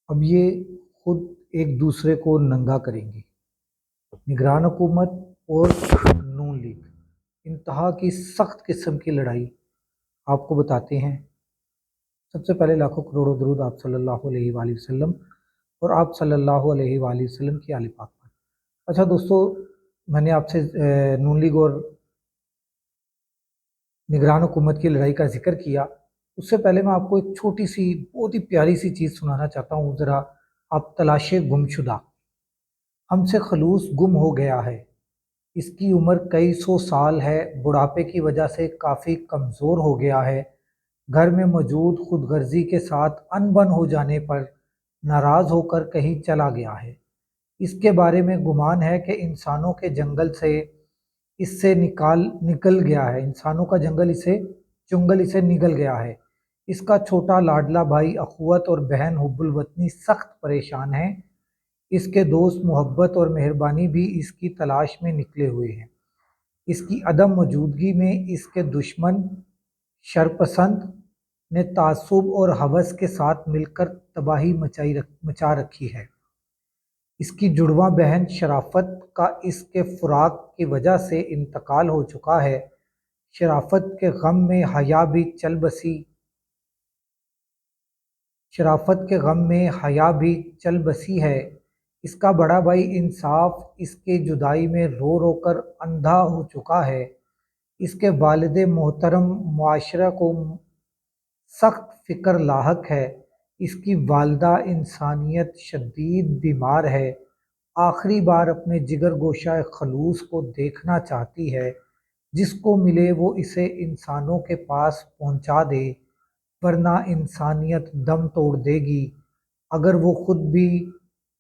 अब ये खुद एक दूसरे को नंगा करेंगी। निगरान हुकूमत और नून लीग इंतहा की सख्त किस्म की लड़ाई आपको बताते हैं। सबसे पहले लाखों करोड़ों दरूद आप सल्लल्लाहु अलैहि वसल्लम और आप सल्लल्लाहु अलैहि वसल्लम की आले पाक पर। अच्छा दोस्तों, मैंने आपसे नून लीग और निगरान हुकूमत की लड़ाई का जिक्र किया। उससे पहले मैं आपको एक छोटी सी बहुत ही प्यारी सी चीज़ सुनाना चाहता हूँ। ज़रा आप तलाशे गुमशुदा। हमसे खलूस गुम हो गया है। इसकी उम्र कई सौ साल है। बुढ़ापे की वजह से काफ़ी कमज़ोर हो गया है। घर में मौजूद खुदगर्जी के साथ अनबन हो जाने पर नाराज़ होकर कहीं चला गया है। इसके बारे में गुमान है कि इंसानों के जंगल से इससे निकल गया है। इंसानों का जंगल इसे निगल गया है। इसका छोटा लाडला भाई अखुवत और बहन हुब्बुल वतनी सख्त परेशान हैं। इसके दोस्त मोहब्बत और मेहरबानी भी इसकी तलाश में निकले हुए हैं। इसकी अदम मौजूदगी में इसके दुश्मन शरपसंद ने तासुब और हवस के साथ मिलकर तबाही मचा रखी है। इसकी जुड़वा बहन शराफत का इसके फराक की वजह से इंतकाल हो चुका है। शराफत के गम में हया भी चल बसी है। इसका बड़ा भाई इंसाफ इसके जुदाई में रो रो कर अंधा हो चुका है। इसके वालिद मोहतरम मुआशरा को सख्त फ़िक्र लाहक है। इसकी वालदा इंसानियत शदीद बीमार है। आखिरी बार अपने जिगर गोशा खलूस को देखना चाहती है। जिसको मिले वो इसे इंसानों के पास पहुंचा दे, वरना इंसानियत दम तोड़ देगी। अगर वो खुद भी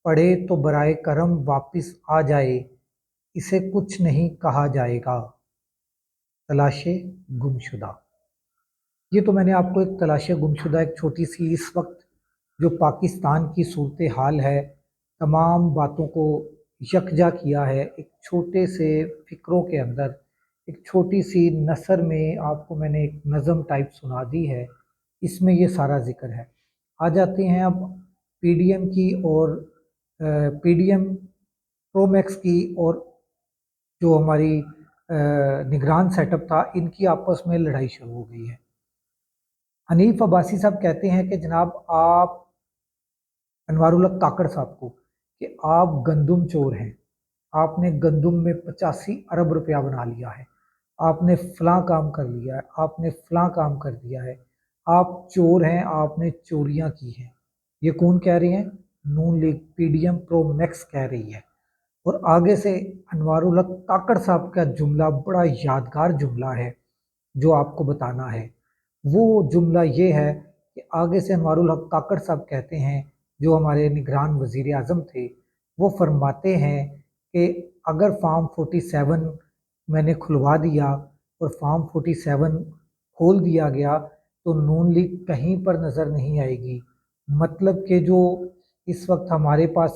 पढ़े तो बराए करम वापिस आ जाए। इसे कुछ नहीं कहा जाएगा। तलाशे गुमशुदा। ये तो मैंने आपको एक तलाशे गुमशुदा, एक छोटी सी इस वक्त जो पाकिस्तान की सूरत हाल है, तमाम बातों को यकजा किया है एक छोटे से फ़िक्रों के अंदर। एक छोटी सी नसर में आपको मैंने एक नज़म टाइप सुना दी है। इसमें ये सारा ज़िक्र है। आ जाते हैं अब पीडीएम की और पीडीएम प्रो मैक्स की और जो हमारी निगरान सेटअप था, इनकी आपस में लड़ाई शुरू हो गई है। हनीफ अब्बासी साहब कहते हैं कि जनाब आप अनवारुल हक काकड़ साहब को कि आप गंदुम चोर हैं। आपने गंदुम में 85 अरब रुपया बना लिया है। आपने फलां काम कर लिया है। आपने फलां काम कर दिया है। आप चोर हैं। आपने चोरियां की हैं। ये कौन कह रहे हैं? नून लीग पीडीएम प्रो मैक्स कह रही है। और आगे से अनवारुल हक काकड़ साहब का जुमला बड़ा यादगार जुमला है जो आपको बताना है। वो जुमला ये है कि आगे से अनवारुल हक काकड़ साहब कहते हैं, जो हमारे निगरान वज़ीर आज़म थे, वो फरमाते हैं कि अगर फार्म 47 मैंने खुलवा दिया और फार्म 47 खोल दिया गया तो नून लीग कहीं पर नज़र नहीं आएगी। मतलब कि जो इस वक्त हमारे पास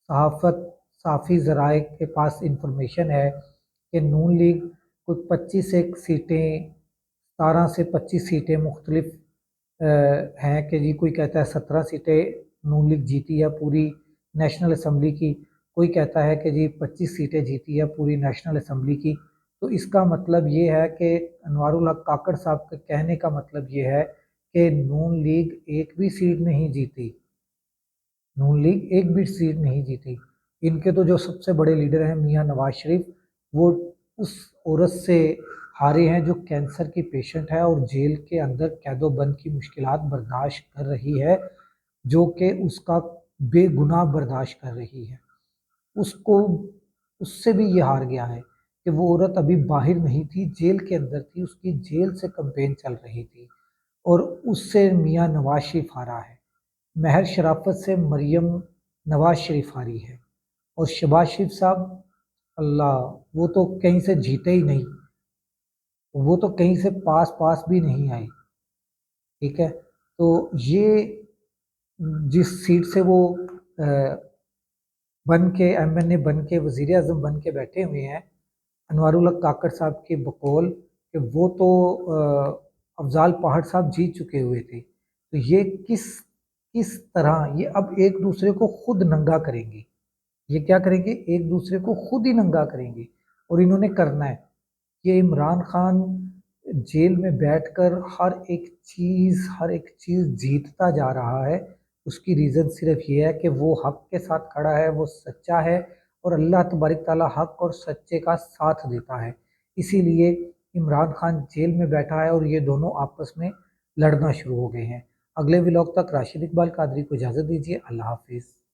साफ़ी ज़राए के पास इंफॉर्मेशन है कि नून लीग कुछ 25 एक सीटें 17 से 25 सीटें मुख्तलिफ हैं कि जी कोई कहता है 17 सीटें नून लीग जीती है पूरी नेशनल असम्बली की। कोई कहता है कि जी 25 सीटें जीती है पूरी नेशनल असम्बली की। तो इसका मतलब ये है कि अनवारुल हक काकड़ साहब के कहने का मतलब ये है कि नून लीग एक भी सीट नहीं जीती। नून लीग एक भी सीट नहीं जीती। इनके तो जो सबसे बड़े लीडर हैं मियां नवाज शरीफ, वो उस औरत से हारे हैं जो कैंसर की पेशेंट है और जेल के अंदर कैदो बंद की मुश्किलात बर्दाश्त कर रही है, जो कि उसका बेगुनाह बर्दाश्त कर रही है। उसको उससे भी ये हार गया है कि वो औरत अभी बाहर नहीं थी, जेल के अंदर थी। उसकी जेल से कैंपेन चल रही थी और उससे मियां नवाज शरीफ हारा है। महर शराफत से मरियम नवाज शरीफ हारी है। और शहबाज शरीफ साहब, अल्लाह, वो तो कहीं से जीते ही नहीं। वो तो कहीं से पास भी नहीं आए। ठीक है, तो ये जिस सीट से वो बन के एमएनए बन के वज़ीर आज़म बन के बैठे हुए हैं, अनवारुल हक काकड़ साहब की बकौल कि वो तो अफजाल पहाड़ साहब जीत चुके हुए थे। तो ये किस तरह ये अब एक दूसरे को खुद नंगा करेंगे। ये क्या करेंगे, एक दूसरे को खुद ही नंगा करेंगे और इन्होंने करना है। ये इमरान खान जेल में बैठकर हर एक चीज़ जीतता जा रहा है। उसकी रीज़न सिर्फ ये है कि वो हक के साथ खड़ा है, वो सच्चा है और अल्लाह तबारक ताला हक और सच्चे का साथ देता है। इसीलिए इमरान खान जेल में बैठा है और ये दोनों आपस में लड़ना शुरू हो गए हैं। अगले व्लॉग तक राशिद इकबाल कादरी को इजाज़त दीजिए। अल्लाह हाफिज़।